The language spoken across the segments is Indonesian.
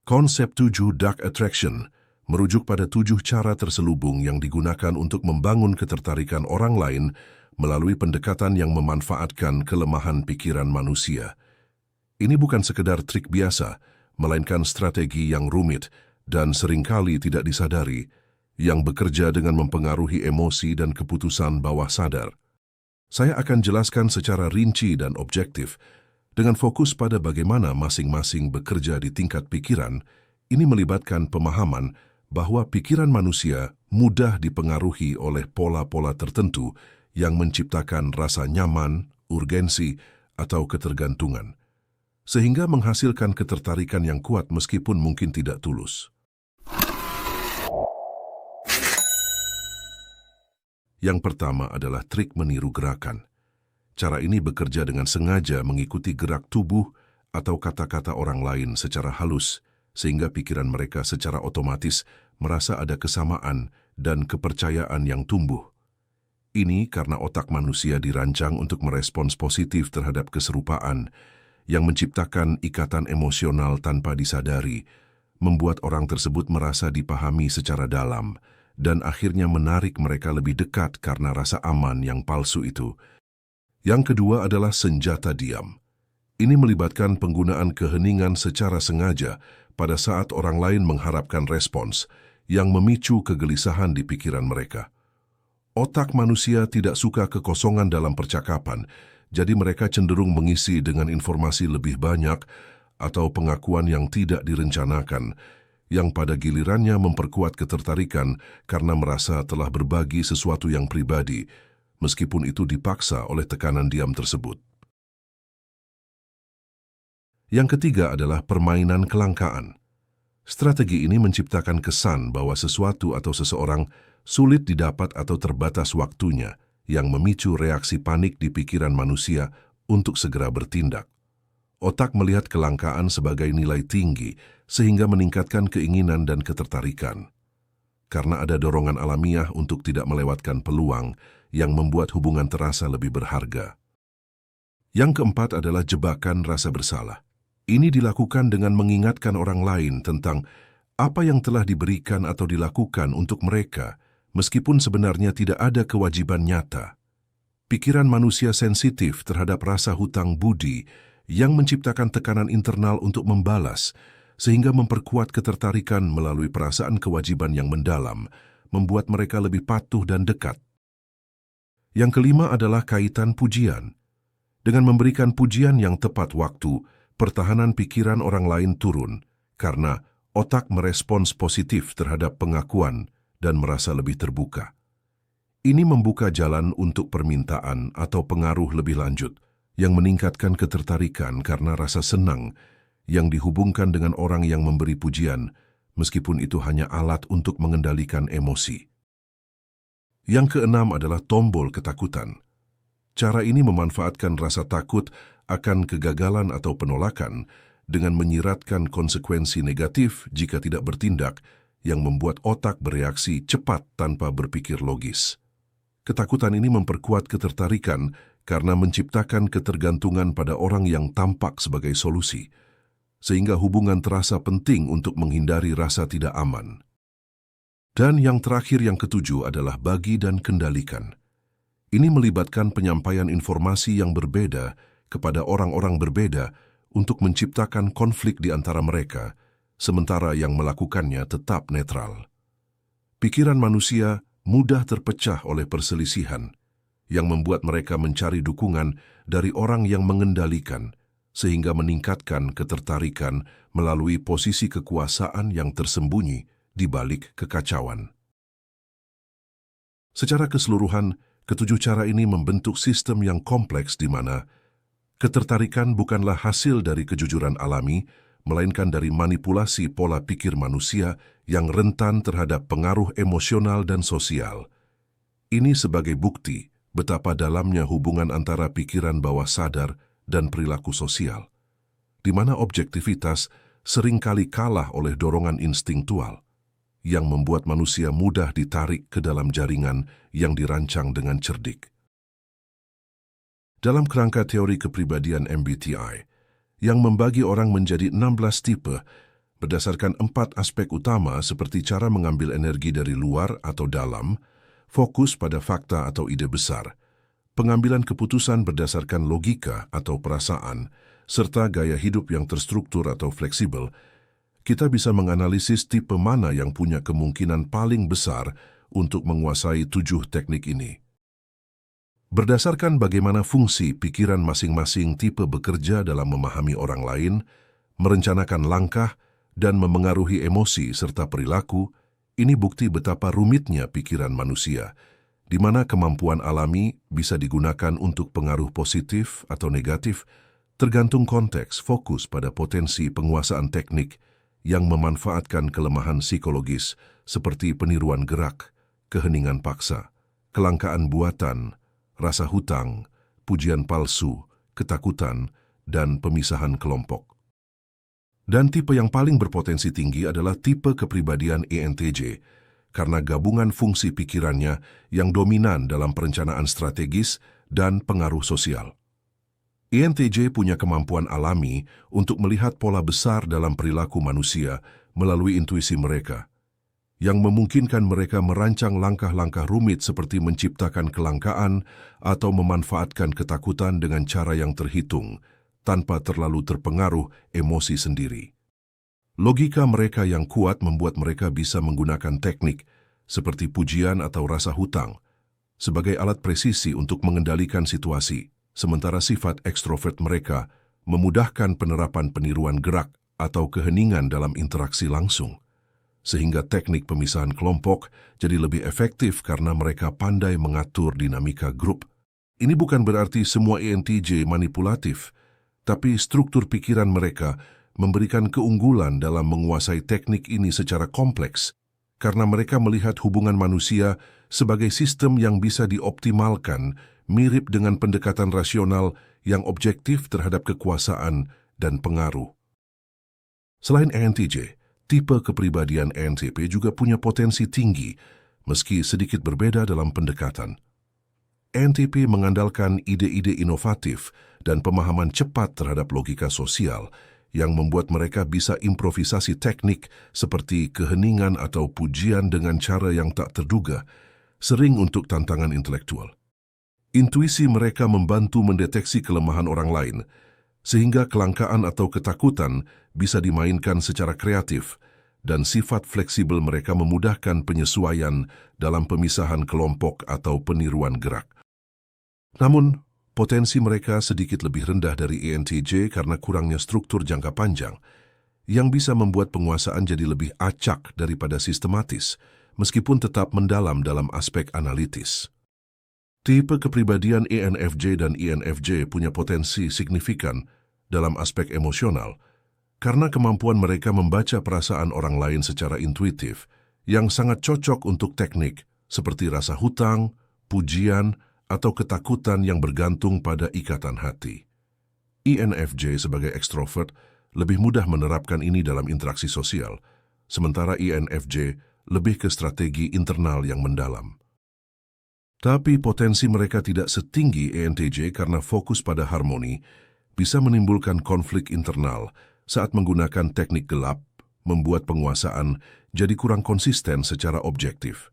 Konsep 7 Dark Attraction merujuk pada 7 cara terselubung yang digunakan untuk membangun ketertarikan orang lain melalui pendekatan yang memanfaatkan kelemahan pikiran manusia. Ini bukan sekedar trik biasa, melainkan strategi yang rumit dan seringkali tidak disadari, yang bekerja dengan mempengaruhi emosi dan keputusan bawah sadar. Saya akan jelaskan secara rinci dan objektif, dengan fokus pada bagaimana masing-masing bekerja di tingkat pikiran. Ini melibatkan pemahaman bahwa pikiran manusia mudah dipengaruhi oleh pola-pola tertentu yang menciptakan rasa nyaman, urgensi, atau ketergantungan, sehingga menghasilkan ketertarikan yang kuat meskipun mungkin tidak tulus. Yang pertama adalah trik meniru gerakan. Cara ini bekerja dengan sengaja mengikuti gerak tubuh atau kata-kata orang lain secara halus, sehingga pikiran mereka secara otomatis merasa ada kesamaan dan kepercayaan yang tumbuh. Ini karena otak manusia dirancang untuk merespons positif terhadap keserupaan, yang menciptakan ikatan emosional tanpa disadari, membuat orang tersebut merasa dipahami secara dalam, dan akhirnya menarik mereka lebih dekat karena rasa aman yang palsu itu. Yang kedua adalah senjata diam. Ini melibatkan penggunaan keheningan secara sengaja pada saat orang lain mengharapkan respons yang memicu kegelisahan di pikiran mereka. Otak manusia tidak suka kekosongan dalam percakapan, jadi mereka cenderung mengisi dengan informasi lebih banyak atau pengakuan yang tidak direncanakan, yang pada gilirannya memperkuat ketertarikan karena merasa telah berbagi sesuatu yang pribadi, meskipun itu dipaksa oleh tekanan diam tersebut. Yang ketiga adalah permainan kelangkaan. Strategi ini menciptakan kesan bahwa sesuatu atau seseorang sulit didapat atau terbatas waktunya, yang memicu reaksi panik di pikiran manusia untuk segera bertindak. Otak melihat kelangkaan sebagai nilai tinggi, sehingga meningkatkan keinginan dan ketertarikan. Karena ada dorongan alamiah untuk tidak melewatkan peluang, yang membuat hubungan terasa lebih berharga. Yang keempat adalah jebakan rasa bersalah. Ini dilakukan dengan mengingatkan orang lain tentang apa yang telah diberikan atau dilakukan untuk mereka, meskipun sebenarnya tidak ada kewajiban nyata. Pikiran manusia sensitif terhadap rasa hutang budi yang menciptakan tekanan internal untuk membalas, sehingga memperkuat ketertarikan melalui perasaan kewajiban yang mendalam, membuat mereka lebih patuh dan dekat. Yang kelima adalah kaitan pujian. Dengan memberikan pujian yang tepat waktu, pertahanan pikiran orang lain turun, karena otak merespons positif terhadap pengakuan dan merasa lebih terbuka. Ini membuka jalan untuk permintaan atau pengaruh lebih lanjut, yang meningkatkan ketertarikan karena rasa senang yang dihubungkan dengan orang yang memberi pujian, meskipun itu hanya alat untuk mengendalikan emosi. Yang keenam adalah tombol ketakutan. Cara ini memanfaatkan rasa takut akan kegagalan atau penolakan dengan menyiratkan konsekuensi negatif jika tidak bertindak, yang membuat otak bereaksi cepat tanpa berpikir logis. Ketakutan ini memperkuat ketertarikan karena menciptakan ketergantungan pada orang yang tampak sebagai solusi, sehingga hubungan terasa penting untuk menghindari rasa tidak aman. Dan yang terakhir, yang ketujuh, adalah bagi dan kendalikan. Ini melibatkan penyampaian informasi yang berbeda kepada orang-orang berbeda untuk menciptakan konflik di antara mereka, sementara yang melakukannya tetap netral. Pikiran manusia mudah terpecah oleh perselisihan, yang membuat mereka mencari dukungan dari orang yang mengendalikan, sehingga meningkatkan ketertarikan melalui posisi kekuasaan yang tersembunyi di balik kekacauan. Secara keseluruhan, ketujuh cara ini membentuk sistem yang kompleks di mana ketertarikan bukanlah hasil dari kejujuran alami, melainkan dari manipulasi pola pikir manusia yang rentan terhadap pengaruh emosional dan sosial. Ini sebagai bukti betapa dalamnya hubungan antara pikiran bawah sadar dan perilaku sosial, di mana objektivitas seringkali kalah oleh dorongan instingtual, yang membuat manusia mudah ditarik ke dalam jaringan yang dirancang dengan cerdik. Dalam kerangka teori kepribadian MBTI, yang membagi orang menjadi 16 tipe, berdasarkan 4 aspek utama seperti cara mengambil energi dari luar atau dalam, fokus pada fakta atau ide besar, pengambilan keputusan berdasarkan logika atau perasaan, serta gaya hidup yang terstruktur atau fleksibel. Kita bisa menganalisis tipe mana yang punya kemungkinan paling besar untuk menguasai 7 teknik ini. Berdasarkan bagaimana fungsi pikiran masing-masing tipe bekerja dalam memahami orang lain, merencanakan langkah, dan memengaruhi emosi serta perilaku, ini bukti betapa rumitnya pikiran manusia, di mana kemampuan alami bisa digunakan untuk pengaruh positif atau negatif, tergantung konteks fokus pada potensi penguasaan teknik yang memanfaatkan kelemahan psikologis seperti peniruan gerak, keheningan paksa, kelangkaan buatan, rasa hutang, pujian palsu, ketakutan, dan pemisahan kelompok. Dan tipe yang paling berpotensi tinggi adalah tipe kepribadian ENTJ, karena gabungan fungsi pikirannya yang dominan dalam perencanaan strategis dan pengaruh sosial. ENTJ punya kemampuan alami untuk melihat pola besar dalam perilaku manusia melalui intuisi mereka, yang memungkinkan mereka merancang langkah-langkah rumit seperti menciptakan kelangkaan atau memanfaatkan ketakutan dengan cara yang terhitung, tanpa terlalu terpengaruh emosi sendiri. Logika mereka yang kuat membuat mereka bisa menggunakan teknik seperti pujian atau rasa hutang sebagai alat presisi untuk mengendalikan situasi, sementara sifat ekstrovert mereka memudahkan penerapan peniruan gerak atau keheningan dalam interaksi langsung, sehingga teknik pemisahan kelompok jadi lebih efektif karena mereka pandai mengatur dinamika grup. Ini bukan berarti semua ENTJ manipulatif, tapi struktur pikiran mereka memberikan keunggulan dalam menguasai teknik ini secara kompleks karena mereka melihat hubungan manusia sebagai sistem yang bisa dioptimalkan, mirip dengan pendekatan rasional yang objektif terhadap kekuasaan dan pengaruh. Selain ENTJ, tipe kepribadian ENTP juga punya potensi tinggi, meski sedikit berbeda dalam pendekatan. ENTP mengandalkan ide-ide inovatif dan pemahaman cepat terhadap logika sosial yang membuat mereka bisa improvisasi teknik seperti keheningan atau pujian dengan cara yang tak terduga, sering untuk tantangan intelektual. Intuisi mereka membantu mendeteksi kelemahan orang lain, sehingga kelangkaan atau ketakutan bisa dimainkan secara kreatif, dan sifat fleksibel mereka memudahkan penyesuaian dalam pemisahan kelompok atau peniruan gerak. Namun, potensi mereka sedikit lebih rendah dari ENTJ karena kurangnya struktur jangka panjang, yang bisa membuat penguasaan jadi lebih acak daripada sistematis, meskipun tetap mendalam dalam aspek analitis. Tipe kepribadian ENFJ dan INFJ punya potensi signifikan dalam aspek emosional, karena kemampuan mereka membaca perasaan orang lain secara intuitif, yang sangat cocok untuk teknik seperti rasa hutang, pujian, atau ketakutan yang bergantung pada ikatan hati. INFJ sebagai ekstrovert lebih mudah menerapkan ini dalam interaksi sosial, sementara INFJ lebih ke strategi internal yang mendalam. Tapi potensi mereka tidak setinggi ENTJ karena fokus pada harmoni bisa menimbulkan konflik internal saat menggunakan teknik gelap, membuat penguasaan jadi kurang konsisten secara objektif.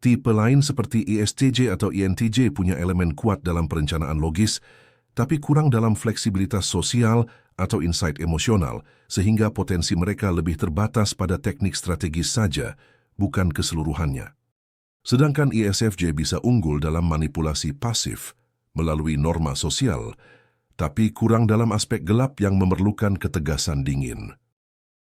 Tipe lain seperti ISTJ atau INTJ punya elemen kuat dalam perencanaan logis, tapi kurang dalam fleksibilitas sosial atau insight emosional, sehingga potensi mereka lebih terbatas pada teknik strategis saja, bukan keseluruhannya. Sedangkan ISFJ bisa unggul dalam manipulasi pasif melalui norma sosial, tapi kurang dalam aspek gelap yang memerlukan ketegasan dingin.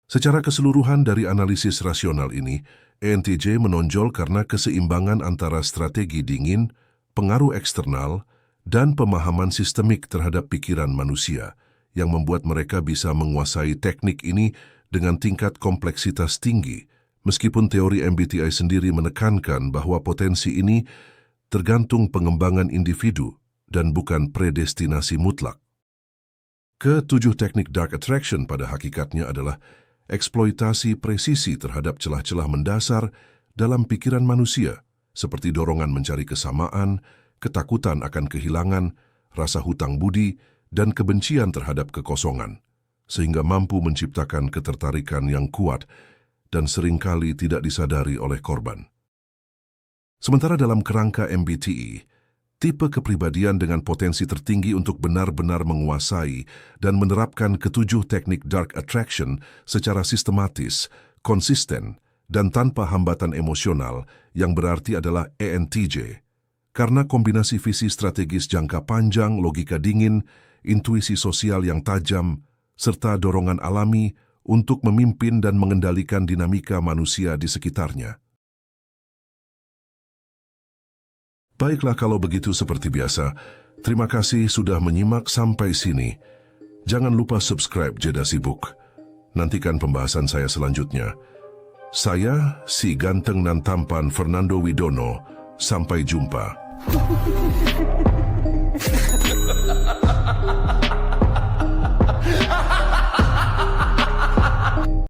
Secara keseluruhan dari analisis rasional ini, ENTJ menonjol karena keseimbangan antara strategi dingin, pengaruh eksternal, dan pemahaman sistemik terhadap pikiran manusia, yang membuat mereka bisa menguasai teknik ini dengan tingkat kompleksitas tinggi, meskipun teori MBTI sendiri menekankan bahwa potensi ini tergantung pengembangan individu dan bukan predestinasi mutlak. Ketujuh teknik Dark Attraction pada hakikatnya adalah eksploitasi presisi terhadap celah-celah mendasar dalam pikiran manusia, seperti dorongan mencari kesamaan, ketakutan akan kehilangan, rasa hutang budi, dan kebencian terhadap kekosongan. sehingga mampu menciptakan ketertarikan yang kuat dan seringkali tidak disadari oleh korban. Sementara dalam kerangka MBTI, tipe kepribadian dengan potensi tertinggi untuk benar-benar menguasai dan menerapkan ketujuh teknik dark attraction secara sistematis, konsisten, dan tanpa hambatan emosional yang berarti adalah ENTJ. Karena kombinasi visi strategis jangka panjang, logika dingin, intuisi sosial yang tajam, serta dorongan alami untuk memimpin dan mengendalikan dinamika manusia di sekitarnya. Baiklah kalau begitu seperti biasa, terima kasih sudah menyimak sampai sini. Jangan lupa subscribe Jeda Sibuk. Nantikan pembahasan saya selanjutnya. Saya, si ganteng dan tampan Fernando Widono. Sampai jumpa.